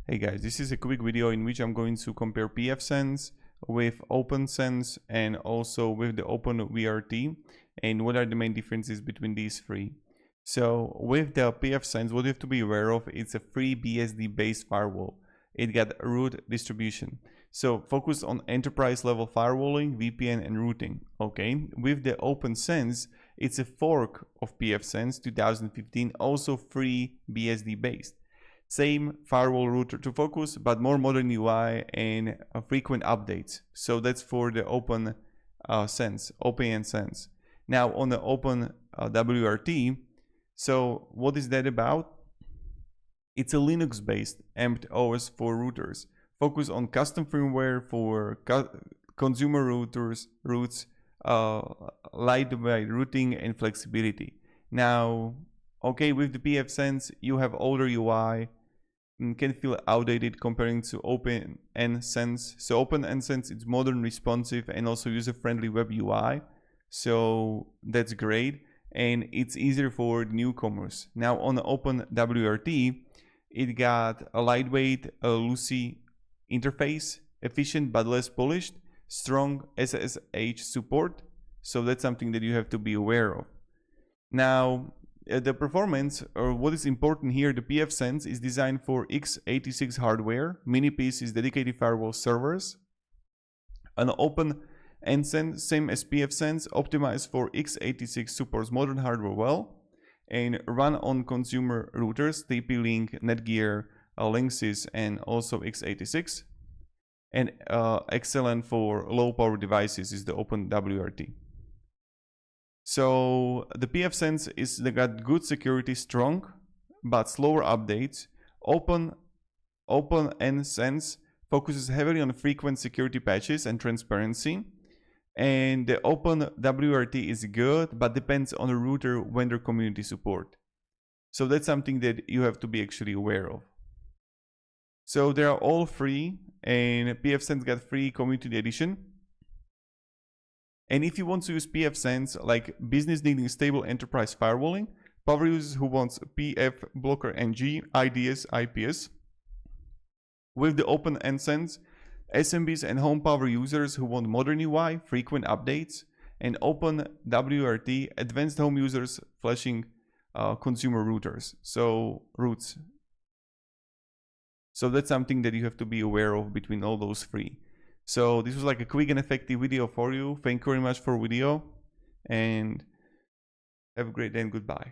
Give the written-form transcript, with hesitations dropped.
Hey guys, this is a quick video in which I'm going to compare pfSense with OpenSense and also with the OpenWrt, and what are the main differences between these three. So with the pfSense, what you have to be aware of, it's a free BSD based firewall. It got root distribution. So focus on enterprise level firewalling, VPN and routing. Okay, with the OpenSense, it's a fork of pfSense 2015, also free BSD based. Same firewall router to focus, but more modern UI and frequent updates. So that's for the OPNsense. Now on the OpenWrt, so what is that about? It's a Linux-based amped OS for routers. Focus on custom firmware for consumer routers, lightweight routing and flexibility. Now, okay, with the pfSense, you have older UI, can feel outdated comparing to OpenNsense. So OpenNsense is modern, responsive, and also user-friendly web UI. So that's great, and it's easier for newcomers. Now on the OpenWrt, it got a lightweight, loosey interface, efficient but less polished, strong SSH support. So that's something that you have to be aware of. Now, the performance, or what is important here, the pfSense is designed for x86 hardware, mini PCs, dedicated firewall servers. An OpenNsense, same as pfSense, optimized for x86, supports modern hardware well, and run on consumer routers, TP-Link, Netgear, Linksys, and also x86. And excellent for low power devices is the OpenWrt. So the pfSense they got good security, strong but slower updates. OpenNsense focuses heavily on frequent security patches and transparency. And the OpenWrt is good, but depends on the router vendor community support. So that's something that you have to be actually aware of. So they are all free, and pfSense got free community edition. And if you want to use pfSense, like business needing stable enterprise firewalling, power users who wants PF blocker NG, IDS, IPS, with the OpenNsense, SMBs and home power users who want modern UI, frequent updates, and OpenWrt, advanced home users flashing consumer routers, so roots. So that's something that you have to be aware of between all those three. So this was like a quick and effective video for you. Thank you very much for video, and have a great day and goodbye.